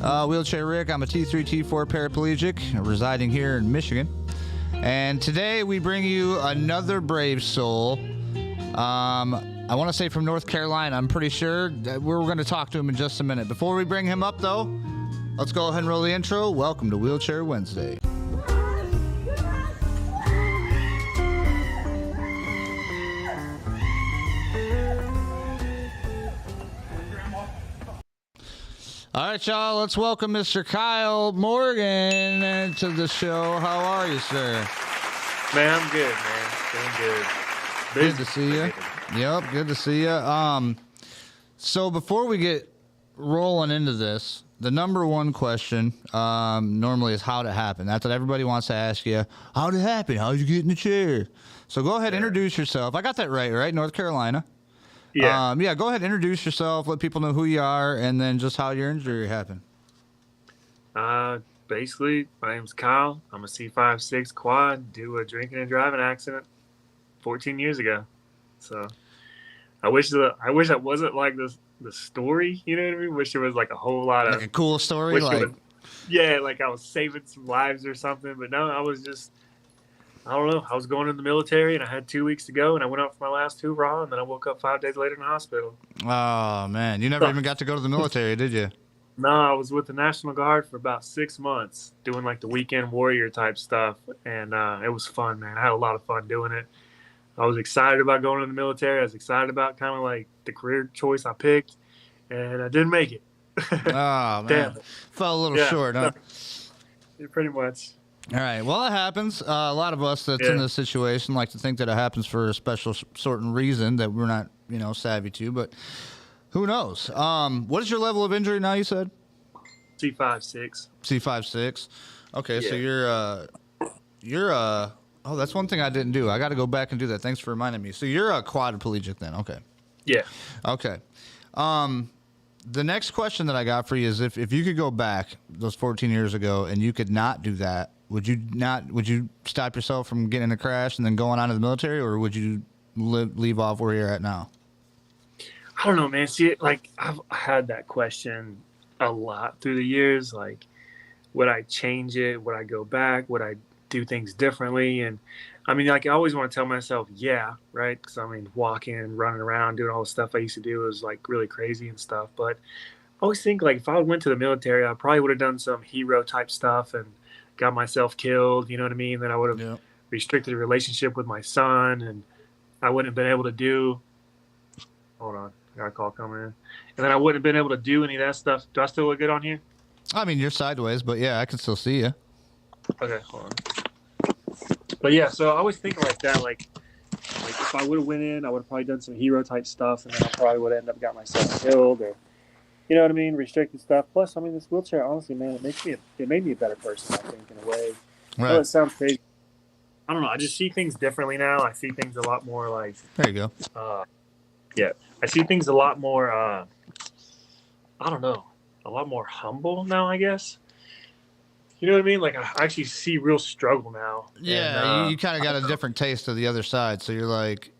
Wheelchair Rick. I'm a T3, T4 paraplegic residing here in Michigan. And today we bring you another brave soul. I want to say from North Carolina. I'm pretty sure. We're going to talk to him in just a minute. Before we bring him up, though, let's go ahead and roll the intro. Welcome to Wheelchair Wednesday. All right, y'all, let's welcome Mr. Kyle Morgan to the show. How are you, sir? Man, I'm good, man. Doing good. Good to see you. Yep, good to see you. So before we get rolling into this, the number one question normally is how'd it happen? That's what everybody wants to ask you. How'd it happen? How'd you get in the chair? So go ahead, introduce yourself. I got that right? North Carolina. Yeah. Go ahead, introduce yourself, let people know who you are, and then just how your injury happened. Basically, my name's Kyle. I'm a C5-6 quad, due to a drinking and driving accident 14 years ago. So I wish that wasn't like the story, you know what I mean? Wish there was like a whole lot of like a cool story, like I was saving some lives or something. But no, I don't know. I was going in the military, and I had 2 weeks to go, and I went out for my last hoorah, and then I woke up 5 days later in the hospital. Oh, man. You never even got to go to the military, did you? No, I was with the National Guard for about 6 months doing, like, the weekend warrior type stuff, and it was fun, man. I had a lot of fun doing it. I was excited about going to the military. I was excited about kind of, like, the career choice I picked, and I didn't make it. Oh, man. Damn it. Fell a little short, huh? Yeah, pretty much. All right. Well, it happens. A lot of us that's in this situation like to think that it happens for a special certain reason that we're not, savvy to. But who knows? What is your level of injury now? You said C5-6. C5-6. Okay, so you're oh, that's one thing I didn't do. I got to go back and do that. Thanks for reminding me. So you're a quadriplegic then? Okay. Yeah. Okay. The next question that I got for you is if you could go back those 14 years ago and you could not do that, would you stop yourself from getting in a crash and then going on to the military, or would you leave off where you're at now? I don't know, man. See, like, I've had that question a lot through the years. Like, would I change it? Would I go back? Would I do things differently? And I mean, like, I always want to tell myself, yeah, right? Because I mean, walking, running around, doing all the stuff I used to do was like really crazy and stuff. But I always think, like, if I went to the military, I probably would have done some hero type stuff and got myself killed, you know what I mean? Then I would have restricted a relationship with my son, and I wouldn't have been able to do, hold on, got a call coming in. And then I wouldn't have been able to do any of that stuff. Do I still look good on here? I mean, you're sideways, but yeah, I can still see you. Okay, hold on. But yeah, so I always think like that, like if I would have went in, I would have probably done some hero type stuff, and then I probably would have ended up got myself killed, or you know what I mean, restricted stuff. Plus, I mean, this wheelchair, honestly, man, it made me a better person, I think, in a way. Right. I know it sounds crazy. I don't know. I just see things differently now. I see things a lot more like. There you go. I see things a lot more. I don't know, a lot more humble now, I guess. You know what I mean? Like, I actually see real struggle now. Yeah, and, you kind of got a different taste of the other side. So you're like,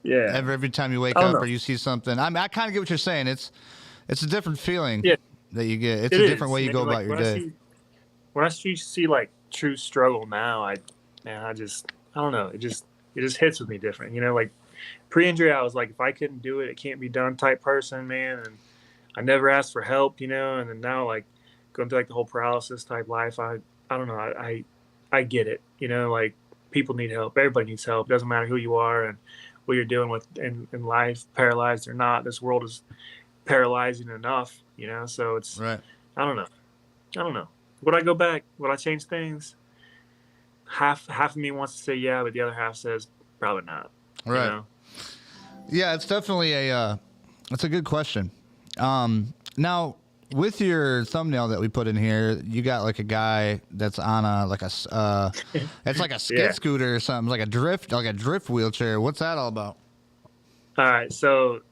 yeah. Every time you wake up or you see something, I kind of get what you're saying. It's a different feeling that you get. It's a different way you go about your day. When I see like true struggle now, I don't know. It just hits with me different. You know, like pre-injury, I was like, if I couldn't do it, it can't be done type person, man. And I never asked for help, you know. And then now, like going through like the whole paralysis type life, I don't know. I get it. You know, like people need help. Everybody needs help. It doesn't matter who you are and what you're dealing with in life, paralyzed or not. This world is paralyzing enough, you know. So it's right. I don't know. Would I go back? Would I change things? Half of me wants to say yeah, but the other half says probably not. Right. You know? Yeah, it's definitely it's a good question. Now with your thumbnail that we put in here, you got like a guy that's on it's like a skid scooter or something, like a drift wheelchair. What's that all about? All right, so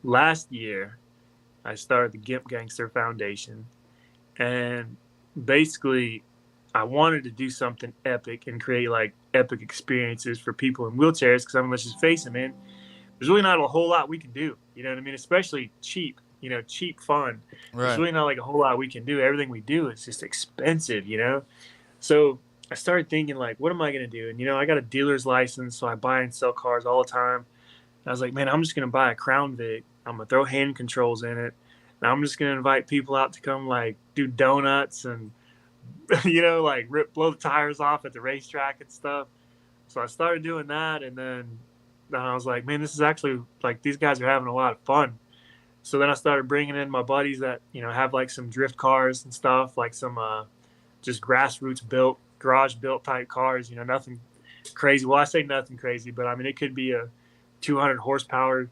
last year I started the Gimp Gangster Foundation, and basically I wanted to do something epic and create like epic experiences for people in wheelchairs, because I mean, let's just face it, man, there's really not a whole lot we can do, you know what I mean, especially cheap. cheap fun. There's Right. really not like a whole lot we can do. Everything we do is just expensive. So I started thinking like, what am I gonna do? And I got a dealer's license, so I buy and sell cars all the time. And I was like, man, I'm just gonna buy a Crown Vic. I'm gonna throw hand controls in it, and I'm just gonna invite people out to come like do donuts and like blow the tires off at the racetrack and stuff. So I started doing that, and then I was like, man, this is actually like these guys are having a lot of fun. So then I started bringing in my buddies that have like some drift cars and stuff, like some just grassroots built, garage built type cars. Nothing crazy. Well, I say nothing crazy, but I mean it could be a 200 horsepower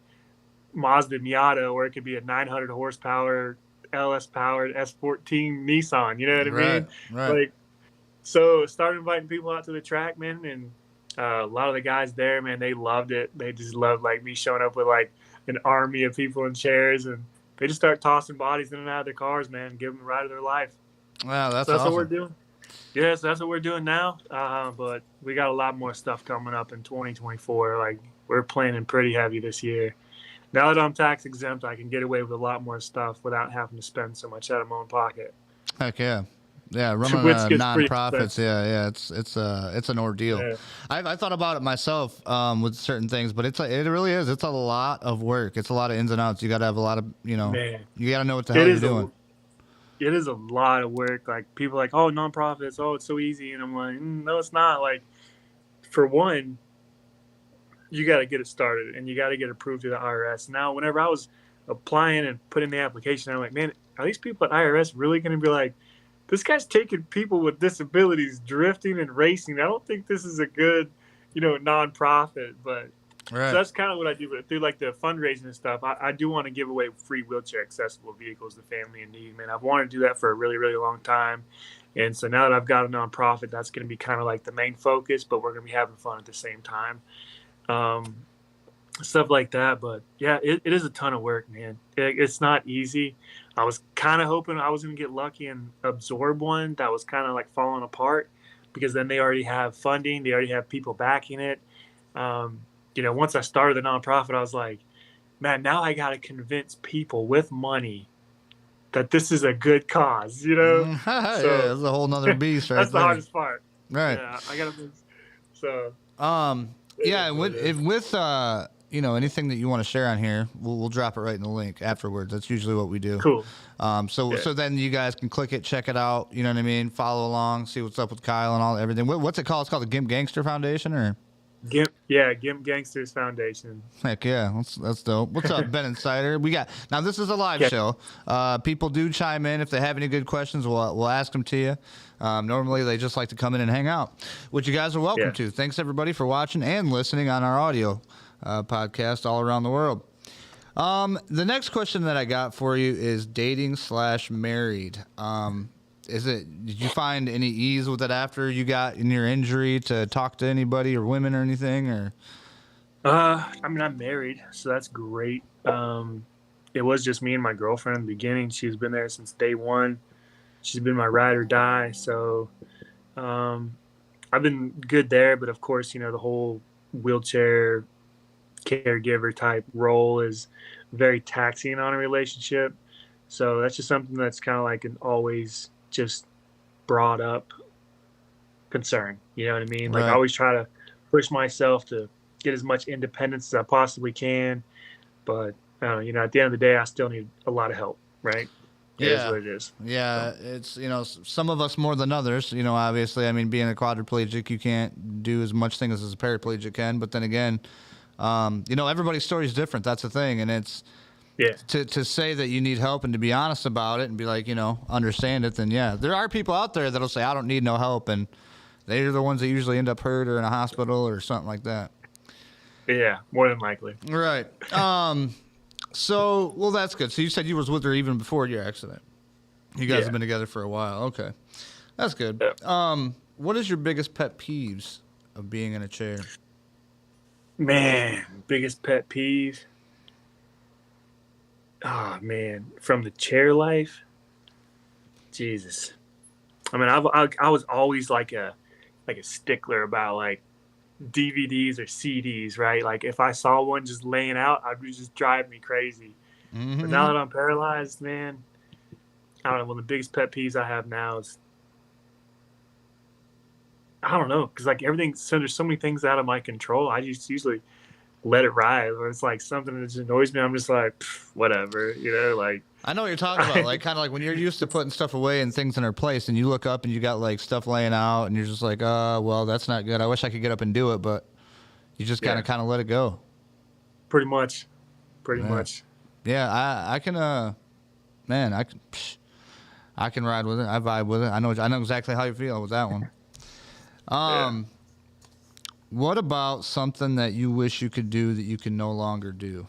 Mazda Miata, or it could be a 900 horsepower LS powered S14 Nissan. You know what I Right. mean? Right. Like, so started inviting people out to the track, man, and a lot of the guys there, man, they loved it. They just loved like me showing up with like an army of people in chairs, and they just start tossing bodies in and out of their cars, man, give them the ride of their life. Wow, that's So that's what we're awesome. doing. Yeah, so that's what we're doing now. But we got a lot more stuff coming up in 2024. Like we're planning pretty heavy this year. Now that I'm tax exempt, I can get away with a lot more stuff without having to spend so much out of my own pocket. Heck yeah. Yeah, running Which gets pretty nonprofits, expensive. yeah, it's an ordeal. Yeah. I thought about it myself with certain things, but it really is. It's a lot of work. It's a lot of ins and outs. You got to have a lot of Man, you got to know what the it hell you're is doing. it is a lot of work. Like people are like, oh, nonprofits, oh, it's so easy, and I'm like, no, it's not. Like, for one, you got to get it started, and you got to get approved through the IRS. Now, whenever I was applying and putting the application, I'm like, man, are these people at IRS really going to be like, this guy's taking people with disabilities drifting and racing? I don't think this is a good, nonprofit. But so Right. that's kind of what I do. But through like the fundraising and stuff, I do want to give away free wheelchair accessible vehicles to family in need. Man, I've wanted to do that for a really, really long time. And so now that I've got a nonprofit, that's going to be kind of like the main focus, but we're going to be having fun at the same time. Um, Stuff like that. But yeah, it is a ton of work, man. It's not easy. I was kind of hoping I was going to get lucky and absorb one that was kind of like falling apart, because then they already have funding, they already have people backing it. Once I started the nonprofit, I was like, man, now I got to convince people with money that this is a good cause, Yeah, So that's a whole nother beast right that's the there. hardest part. Right. Yeah, I got to. So Yeah, and with anything that you want to share on here, we'll drop it right in the link afterwards. That's usually what we do. cool. So Yeah. so then you guys can click it, check it out. You know what I mean? Follow along, see what's up with Kyle and all everything. What's it called? It's called the Gimp Gangster Foundation, or Gimp Gangsters Foundation. heck yeah, that's dope. What's up, Ben Insider? We got now. This is a live Yeah. show. People do chime in if they have any good questions. We'll ask them to you. Normally they just like to come in and hang out, which you guys are welcome Yeah. to. Thanks everybody for watching and listening on our audio podcast all around the world. The next question that I got for you is dating/married. Did you find any ease with it after you got in your injury to talk to anybody or women or anything, or? I mean, I'm married, so that's great. It was just me and my girlfriend in the beginning. She's been there since day one. She's been my ride or die. So I've been good there. But of course, the whole wheelchair caregiver type role is very taxing on a relationship. So that's just something that's kind of like an always just brought up concern. You know what I mean? Like I Right. always try to push myself to get as much independence as I possibly can. But at the end of the day, I still need a lot of help. Right? It is Yeah. what it is. Yeah, it's some of us more than others. Obviously, I mean, being a quadriplegic, you can't do as much things as a paraplegic can. But then again, everybody's story is different. That's the thing, and it's Yeah. to say that you need help and to be honest about it and be like, understand it. Then yeah, there are people out there that'll say I don't need no help, and they're the ones that usually end up hurt or in a hospital or something like that. Yeah. More than likely. Right. So, well, that's good. So you said you was with her even before your accident. You guys Yeah. have been together for a while. Okay. That's good. Yeah. What is your biggest pet peeves of being in a chair? Man, biggest pet peeve. Oh man, from the chair life. Jesus. I mean, I was always like a stickler about like DVDs or CDs, right? Like if I saw one just laying out, I'd just drive me crazy. But now Mm-hmm. that I'm paralyzed, man, I don't know. One of the biggest pet peeves I have now is I don't know, because like everything, so there's so many things out of my control. I just usually let it ride, or it's like something that just annoys me. I'm just like, whatever, like I know what you're talking about. I, Like, kind of like when you're used to putting stuff away and things in their place, and you look up and you got like stuff laying out, and you're just like, well, that's not good. I wish I could get up and do it, but you just yeah, kind of let it go. pretty much, pretty Yeah, much. yeah. I can, man, I can ride with it. I vibe with it. I know exactly how you feel with that one. Yeah, Um, what about something that you wish you could do that you can no longer do?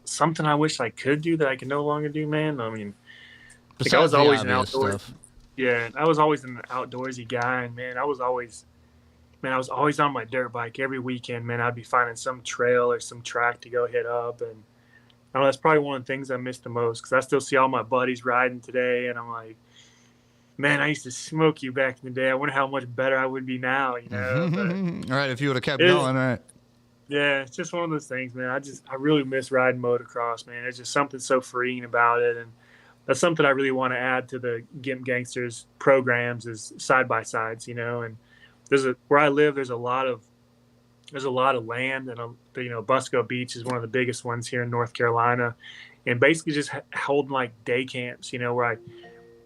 something I wish I could do that I can no longer do, man. I mean, like I Besides was the always an obvious outdoor, stuff. yeah, I was always an outdoorsy guy, and man, I was always on my dirt bike every weekend. Man, I'd be finding some trail or some track to go hit up, and I don't know, that's probably one of the things I miss the most because I still see all my buddies riding today, and I'm like, man, I used to smoke you back in the day. I wonder how much better I would be now, But All right, if you would have kept it is, going, all right. yeah, it's just one of those things, man. I really miss riding motocross, man. There's just something so freeing about it, and that's something I really want to add to the Gimp Gangsters programs is side by sides, And where I live, there's a lot of land, and Busco Beach is one of the biggest ones here in North Carolina, and basically just holding like day camps, where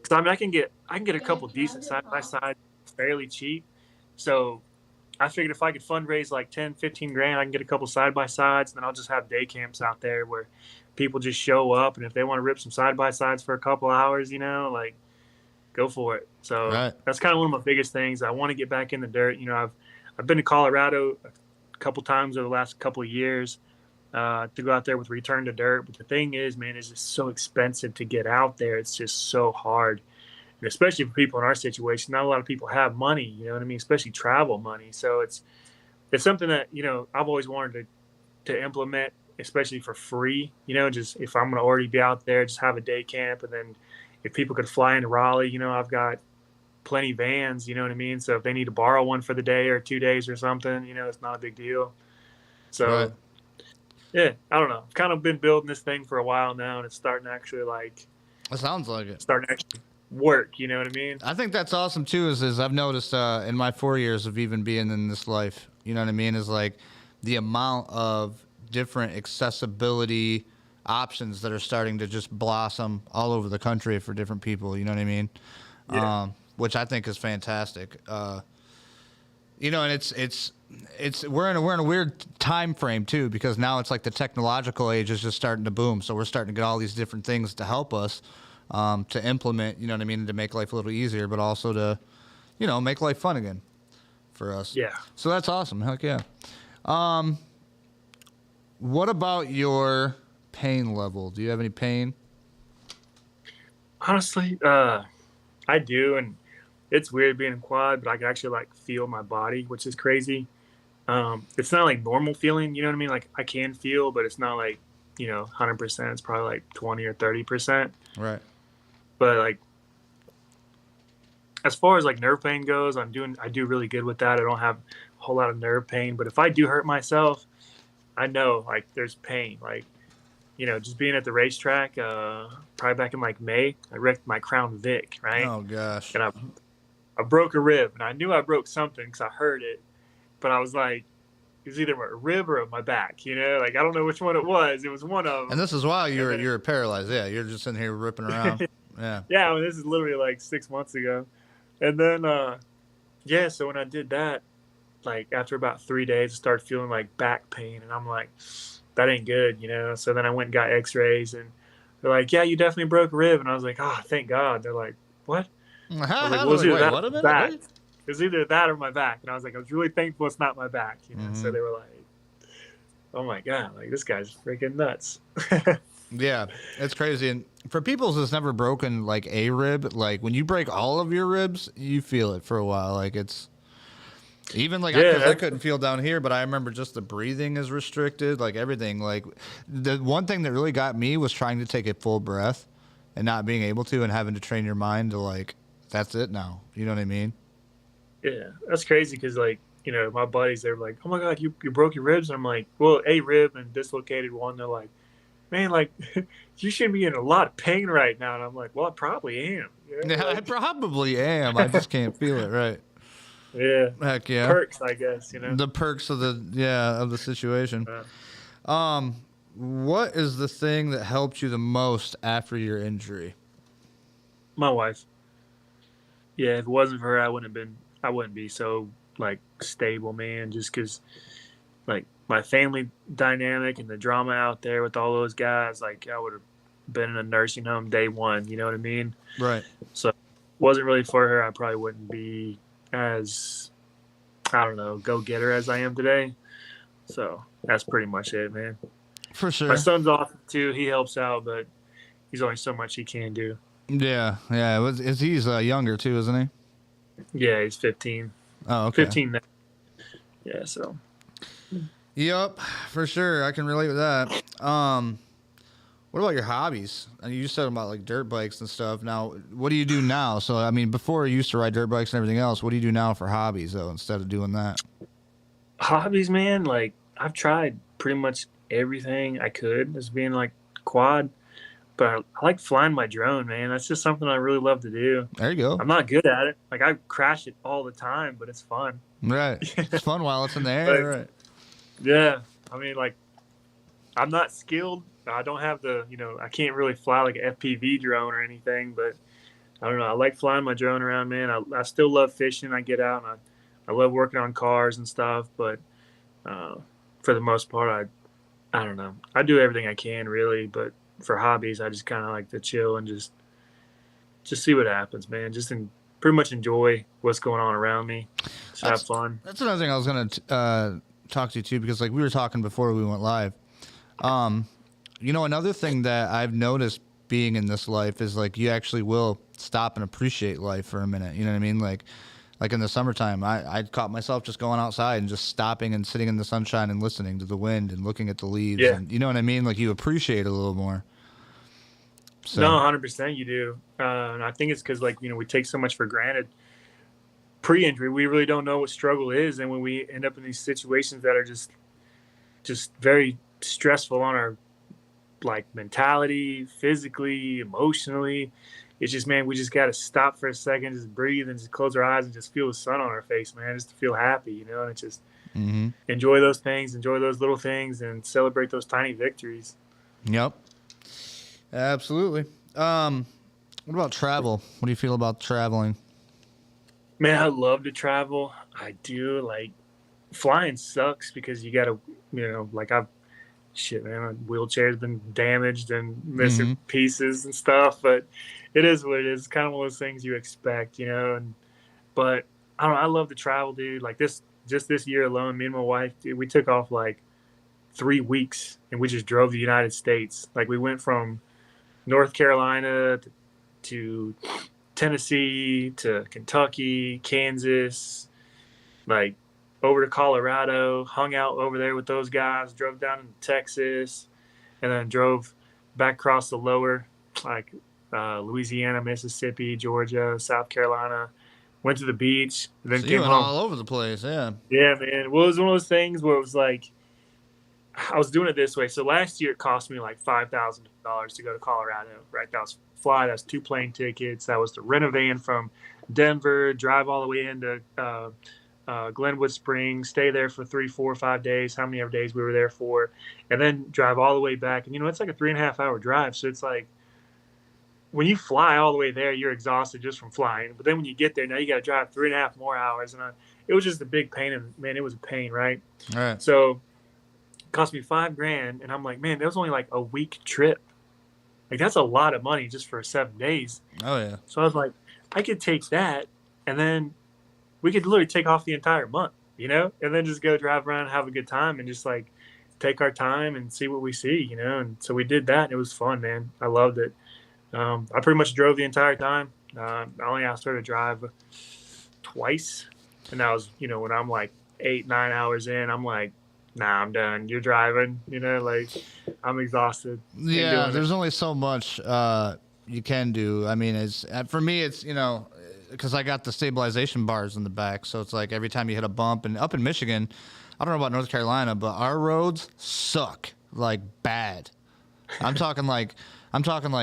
because I mean I can get a couple decent side by side fairly cheap, so I figured if I could fundraise like 10, 15 grand, I can get a couple side by sides, and then I'll just have day camps out there where people just show up, and if they want to rip some side by sides for a couple hours, like go for it. So Right. that's kind of one of my biggest things. I want to get back in the dirt. I've been to Colorado a couple times over the last couple of years to go out there with Return to Dirt. But the thing is, man, it's just so expensive to get out there. It's just so hard, and especially for people in our situation. Not a lot of people have money. You know what I mean? Especially travel money. So it's something that I've always wanted to implement, especially for free. Just if I'm going to already be out there, just have a day camp, and then if people could fly into Raleigh, I've got plenty vans. You know what I mean? So if they need to borrow one for the day or 2 days or something, it's not a big deal. Right. So yeah, I don't know. I've kind of been building this thing for a while now, and it's starting to actually It sounds like it. work. You know what I mean? I think that's awesome too. Is I've noticed in my 4 years of even being in this life, you know what I mean, is like the amount of different accessibility options that are starting to just blossom all over the country for different people. You know what I mean? Yeah, Which I think is fantastic. And it's we're in a weird time frame too, because now it's like the technological age is just starting to boom. So we're starting to get all these different things to help us to implement. You know what I mean? To make life a little easier, but also to make life fun again for us. yeah. So that's awesome. Heck yeah. What about your pain level? Do you have any pain? Honestly, I do, and it's weird being in quad, but I can actually like feel my body, which is crazy. It's not like normal feeling, you know what I mean? Like I can feel, but it's not like 100%. It's probably like 20 or 30%. Right. But like as far as like nerve pain goes, I do really good with that. I don't have a whole lot of nerve pain, but if I do hurt myself, I know like there's pain. Like just being at the racetrack, probably back in like May, I wrecked my Crown Vic, right? Oh gosh. And I broke a rib, and I knew I broke something because I heard it, but I was like, it was either a rib or my back, like I don't know which one it was. It was one of And them. this is why And then, you're paralyzed. Yeah, you're just in here ripping around. Yeah. yeah, I mean, this is literally like 6 months ago. And then, yeah, so when I did that, like after about 3 days, I started feeling like back pain, and I'm like, that ain't good. So then I went and got X-rays, and they're like, yeah, you definitely broke a rib, and I was like, oh, thank God. They're like, what? I was like, well, it's either Wait, that what or a my minute? back. Wait. It was either that or my back, and I was like, I was really thankful it's not my back. So Hmm. they were like, oh my God, like this guy's freaking nuts. Yeah, it's crazy. And for people that's never broken like a rib, like when you break all of your ribs, you feel it for a while. Like it's even like Yeah, because I couldn't feel down here, but I remember just the breathing is restricted, like everything. Like the one thing that really got me was trying to take a full breath and not being able to, and having to train your mind to like, that's it now. You know what I mean? yeah, that's crazy because like my buddies, they're like, oh my God, you broke your ribs, and I'm like, well, a rib and dislocated one. They're like, man, like, you should be in a lot of pain right now. And I'm like, well, I probably am. Yeah, I Like, probably am. I just can't feel it right. yeah, Heck yeah. perks, I guess. The perks of the situation. Uh, Um, what is the thing that helped you the most after your injury? my wife. Yeah, if it wasn't for her, I wouldn't be so like stable, man. Just because like my family dynamic and the drama out there with all those guys, like I would have been in a nursing home day one. You know what I mean? Right. So, wasn't really for her. I probably wouldn't be as, I don't know, go getter as I am today. So that's pretty much it, man. For My sure. son's off too. He helps out, but he's only so much he can do. Yeah, yeah. He's younger too, isn't he? Yeah, he's 15. Oh, okay. 15 now. Yeah, so. Yep, for sure. I can relate with that. What about your hobbies? And you said about like dirt bikes and stuff. Now, what do you do now? So, I mean, before you used to ride dirt bikes and everything else, what do you do now for hobbies though, instead of doing that? Hobbies, man, like I've tried pretty much everything I could as being like quad, but I like flying my drone, man. That's just something I really love to do. There you go. I'm not good at it. Like I crash it all the time, but it's fun. Right. It's fun while it's in the air. Like, Right. yeah, I mean, like I'm not skilled. I don't have I can't really fly like an FPV drone or anything, but I don't know. I like flying my drone around, man. I still love fishing. I get out and I love working on cars and stuff, but uh, for the most part, I don't know. I do everything I can really, but for hobbies, I just kind of like to chill and just see what happens, man. Pretty much enjoy what's going on around me. Just have fun. That's another thing I was gonna talk to you too, because like we were talking before we went live. Another thing that I've noticed being in this life is like you actually will stop and appreciate life for a minute. You know what I mean? Like in the summertime, I caught myself just going outside and just stopping and sitting in the sunshine and listening to the wind and looking at the leaves. Yeah. And you know what I mean? Like you appreciate it a little more. So. No, 100% you do. And I think it's because we take so much for granted. Pre-injury, we really don't know what struggle is, and when we end up in these situations that are just very stressful on our like mentality, physically, emotionally, it's just, man, we just got to stop for a second, just breathe and just close our eyes and just feel the sun on our face, man, just to feel happy, and it's just enjoy those things, enjoy those little things, and celebrate those tiny victories. Yep. Absolutely. What about travel? What do you feel about traveling? Man, I love to travel. I do. Like, flying sucks because you got to, like shit, man, my wheelchair's been damaged and missing pieces and stuff, but it is what it is. It's kind of one of those things you expect, but I don't know. I love to travel, dude. Like just this year alone, me and my wife, dude, we took off like 3 weeks and we just drove the United States. Like we went from North Carolina to Tennessee to Kentucky, Kansas, like over to Colorado, hung out over there with those guys, drove down to Texas, and then drove back across the lower, like Louisiana, Mississippi, Georgia, South Carolina, went to the beach, and then so came you went home. all over the place, yeah. Yeah, man. Well, it was one of those things where it was like, I was doing it this way. So last year it cost me like $5,000 to go to Colorado, right? That was fly. That's 2 plane tickets. That was to rent a van from Denver, drive all the way into Glenwood Springs, stay there for 3, 4, 5 days, how many ever days we were there for, and then drive all the way back. And, it's like a 3.5 hour drive. So it's like when you fly all the way there, you're exhausted just from flying. But then when you get there, now you got to drive 3.5 more hours. And it was just a big pain. And, man, it was a pain, right? All right. So cost me $5,000, and I'm like, man, that was only like a week trip. Like that's a lot of money just for 7 days. Oh yeah. So I was like, I could take that, and then we could literally take off the entire month, and then just go drive around, have a good time, and just like take our time and see what we see, And so we did that, and it was fun, man. I loved it. I pretty much drove the entire time. I only asked her to drive twice, and that was, when I'm like 8, 9 hours in, I'm like, nah, I'm done. You're driving, like I'm exhausted. Yeah, there's only so much you can do. I mean, for me, it's, because I got the stabilization bars in the back. So it's like every time you hit a bump, and up in Michigan, I don't know about North Carolina, but our roads suck like bad. I'm talking like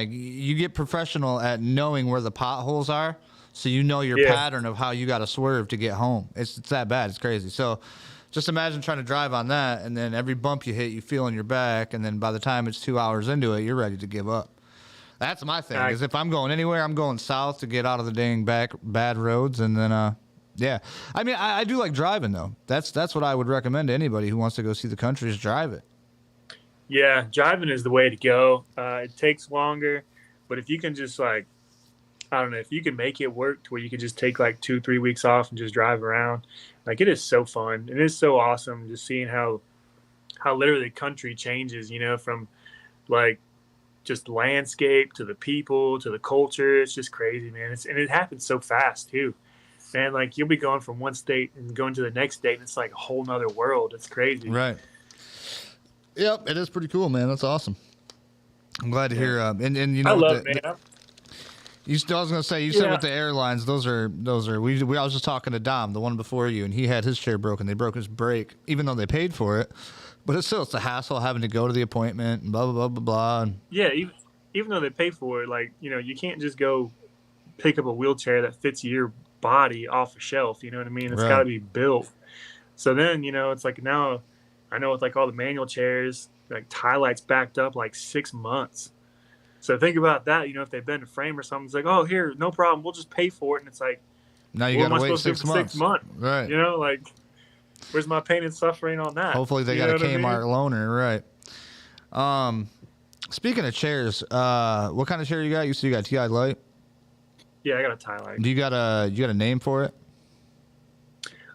you get professional at knowing where the potholes are, so you know your Yeah, pattern of how you got to swerve to get home. It's that bad. It's crazy. So just imagine trying to drive on that, and then every bump you hit, you feel in your back, and then by the time it's 2 hours into it, you're ready to give up. That's my thing. I, Is if I'm going anywhere, I'm going south to get out of the dang bad roads, and then yeah. I mean, I do like driving though. That's what I would recommend to anybody who wants to go see the country is drive it. yeah, driving is the way to go. It takes longer, but if you can just like, I don't know, if you can make it work to where you can just take like 2, 3 weeks off and just drive around, like it is so fun. It is so awesome just seeing how literally the country changes. From like just landscape to the people to the culture. It's just crazy, man. And it happens so fast too. Man, like you'll be going from one state and going to the next state, and it's like a whole nother world. It's crazy. Right. Yep, it is pretty cool, man. That's awesome. I'm glad to hear. And you I know, love it, man. I was gonna say, you said with the airlines, those are. I was just talking to Dom, the one before you, and he had his chair broken. They broke his brake, even though they paid for it. But it's a hassle having to go to the appointment and blah blah blah blah blah. And Yeah, even though they pay for it, like you can't just go pick up a wheelchair that fits your body off a shelf. You know what I mean? It's got to right, be built. So then it's like now, I know with like all the manual chairs, like tie lights backed up like 6 months. So think about that. If they bend a frame or something, it's like, oh, here, no problem, we'll just pay for it. And it's like, now you what am gotta I wait supposed to do six for 6 months? Right. Like, where's my pain and suffering on that? Hopefully they You got know a what I mean? Kmart loaner. Right. Speaking of chairs, what kind of chair you got? You said you got TI Light. Yeah, I got a tie light. Do you got a name for it?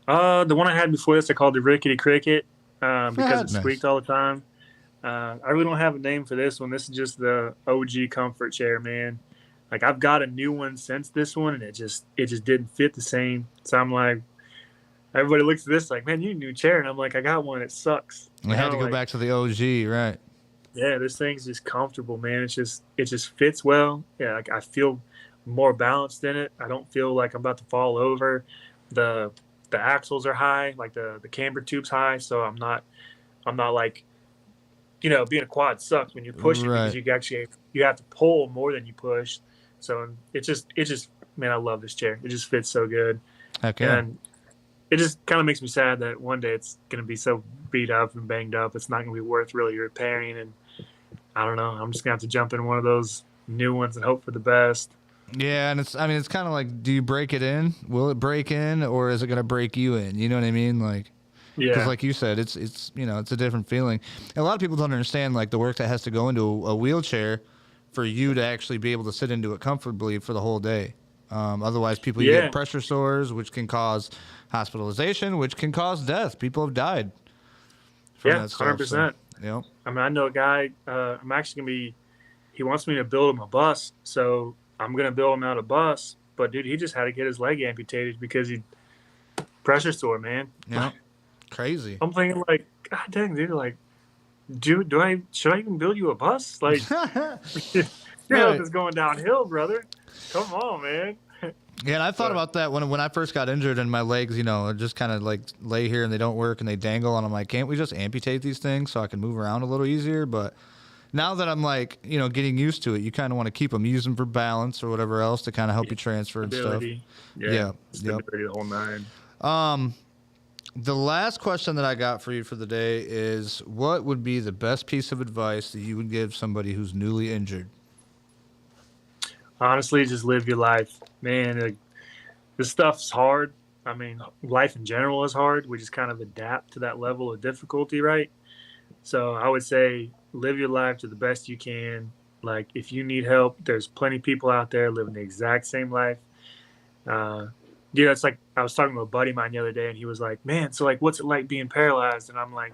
The one I had before this, I called the Rickety Cricket because it Nice. squeaked all the time. I really don't have a name for this one. This is just the OG comfort chair, man. Like I've got a new one since this one, and it just didn't fit the same. So I'm like, everybody looks at this like, man, you need a new chair, and I'm like, I got one. It sucks. I had to go back to the OG, right? Yeah, this thing's just comfortable, man. It just fits well. Yeah, like I feel more balanced in it. I don't feel like I'm about to fall over. The the axles are high, like the camber tube's high, so I'm not like being a quad sucks when you push it because Right. you have to pull more than you push. So it just man, I love this chair. It just fits so good, Heck yeah. and it just kind of makes me sad that one day it's gonna be so beat up and banged up. It's not gonna be worth really repairing, and I don't know. I'm just gonna have to jump in one of those new ones and hope for the best. Yeah, and it's kind of like, do you break it in? Will it break in, or is it gonna break you in? You know what I mean? Like, because Yeah, like you said, it's a different feeling. And a lot of people don't understand like the work that has to go into a wheelchair for you to actually be able to sit into it comfortably for the whole day. Otherwise, people you yeah, get pressure sores, which can cause hospitalization, which can cause death. People have died from yeah, that hundred stuff. So, percent. you know, I mean, I know a guy. I'm actually gonna be. He wants me to build him a bus, so I'm gonna build him out a bus. But dude, he just had to get his leg amputated because he pressure sore, man. yeah, crazy. I'm thinking like, God dang, dude, like, do I should I even build you a bus? Like, your health Right. is going downhill, brother. Come on, man. Yeah, and I thought But about that when I first got injured and my legs, just kind of like lay here and they don't work and they dangle, and I'm like, can't we just amputate these things so I can move around a little easier? But now that I'm like, getting used to it, you kind of want to keep them, use them for balance or whatever else to kind of help you transfer and stuff. stability, Yeah, yeah, yep. stability, the whole nine. The last question that I got for you for the day is, what would be the best piece of advice that you would give somebody who's newly injured? Honestly, just live your life, man. Like, this stuff's hard. I mean, life in general is hard. We just kind of adapt to that level of difficulty, right? So I would say live your life to the best you can. Like if you need help, there's plenty of people out there living the exact same life. Uh, it's like I was talking to a buddy of mine the other day, and he was like, "Man, so like, what's it like being paralyzed?" And I'm like,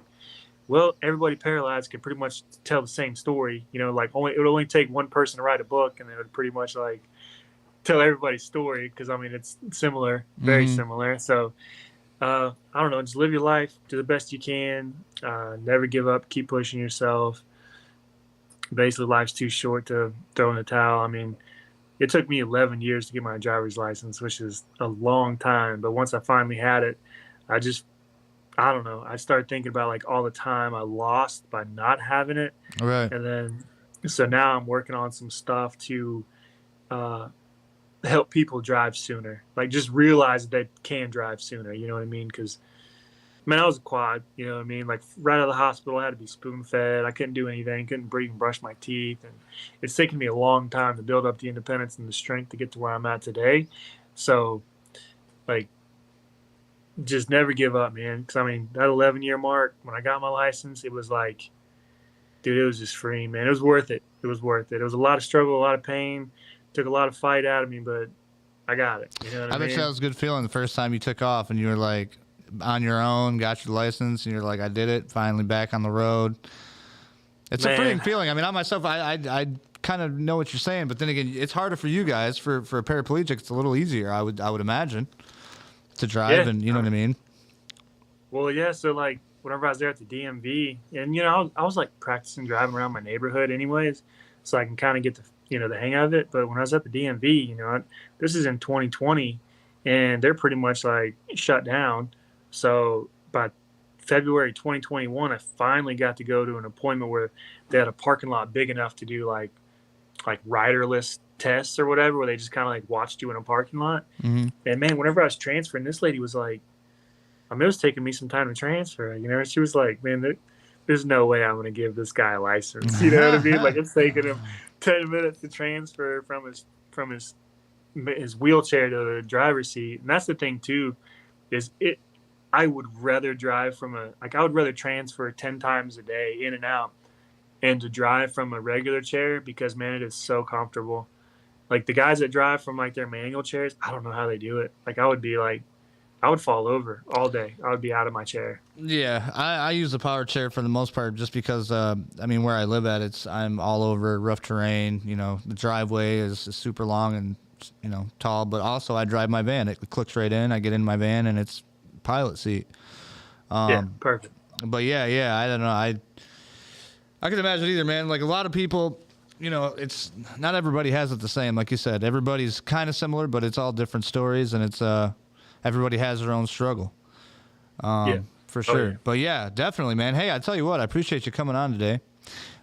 "Well, everybody paralyzed can pretty much tell the same story. Like it would only take one person to write a book, and it would pretty much like tell everybody's story because I mean it's similar, very Mm-hmm. similar. So I don't know, just live your life, do the best you can, never give up, keep pushing yourself. Basically, life's too short to throw in the towel. I mean, it took me 11 years to get my driver's license, which is a long time. But once I finally had it, I just, I don't know. I started thinking about like all the time I lost by not having it. Right. And then So now I'm working on some stuff to uh, help people drive sooner. Like just realize that they can drive sooner. You know what I mean? Because man, I was a quad. You know what I mean? Like right out of the hospital, I had to be spoon fed. I couldn't do anything. Couldn't breathe and brush my teeth. And it's taken me a long time to build up the independence and the strength to get to where I'm at today. So, like, just never give up, man. Because I mean, that 11-year mark when I got my license, it was like, dude, it was just free, man. It was worth it. It was worth it. It was a lot of struggle, a lot of pain. Took a lot of fight out of me, but I got it. You know what I mean? bet you that was a good feeling the first time you took off and you were like on your own, got your license, and you're like, I did it, finally back on the road. It's a freeing feeling. I mean, I myself, I kind of know what you're saying, but then again, it's harder for you guys. For a paraplegic, it's a little easier, I would imagine, to drive, and you know what I mean? Well, yeah, so like whenever I was there at the DMV, and I was like practicing driving around my neighborhood anyways, so I can kind of get the hang of it. But when I was at the DMV, this is in 2020, and they're pretty much like shut down. So by February 2021, I finally got to go to an appointment where they had a parking lot big enough to do like riderless tests or whatever, where they just kind of like watched you in a parking lot. Mm-hmm. And man, whenever I was transferring, this lady was like, I mean, it was taking me some time to transfer. She was like, man, there's no way I'm going to give this guy a license. You know what I mean? Like it's taking him 10 minutes to transfer from his wheelchair to the driver's seat. And that's the thing too, is I would rather drive I would rather transfer 10 times a day in and out and to drive from a regular chair, because man, it is so comfortable. Like the guys that drive from like their manual chairs, I don't know how they do it. Like I would fall over all day. I would be out of my chair. Yeah, I use the power chair for the most part, just because I mean, where I live at, I'm all over rough terrain. The driveway is super long and tall, but also I drive my van. It clicks right in. I get in my van and it's pilot seat. Yeah, perfect. But yeah, I don't know. I can imagine either, man. Like a lot of people, it's not everybody has it the same. Like you said, everybody's kind of similar, but it's all different stories, and it's everybody has their own struggle. For sure. Oh, yeah. But yeah, definitely, man. Hey, I tell you what, I appreciate you coming on today.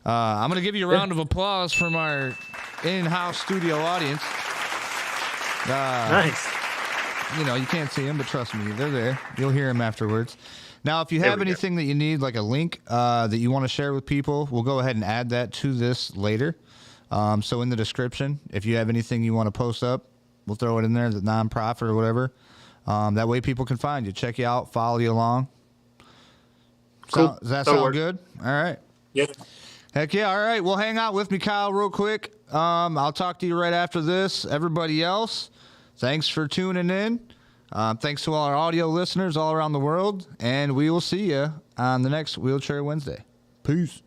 I'm going to give you a round of applause from our in-house studio audience. Nice. You can't see them, but trust me, they're there. You'll hear them afterwards. Now, if you have anything that you need, like a link that you want to share with people, we'll go ahead and add that to this later. So in the description, if you have anything you want to post up, we'll throw it in there, the nonprofit or whatever. That way people can find you, check you out, follow you along. Cool. Does that sound good? All right. Yeah. Heck yeah. All right. Well, hang out with me, Kyle, real quick. I'll talk to you right after this. Everybody else, thanks for tuning in. Thanks to all our audio listeners all around the world. And we will see you on the next Wheelchair Wednesday. Peace.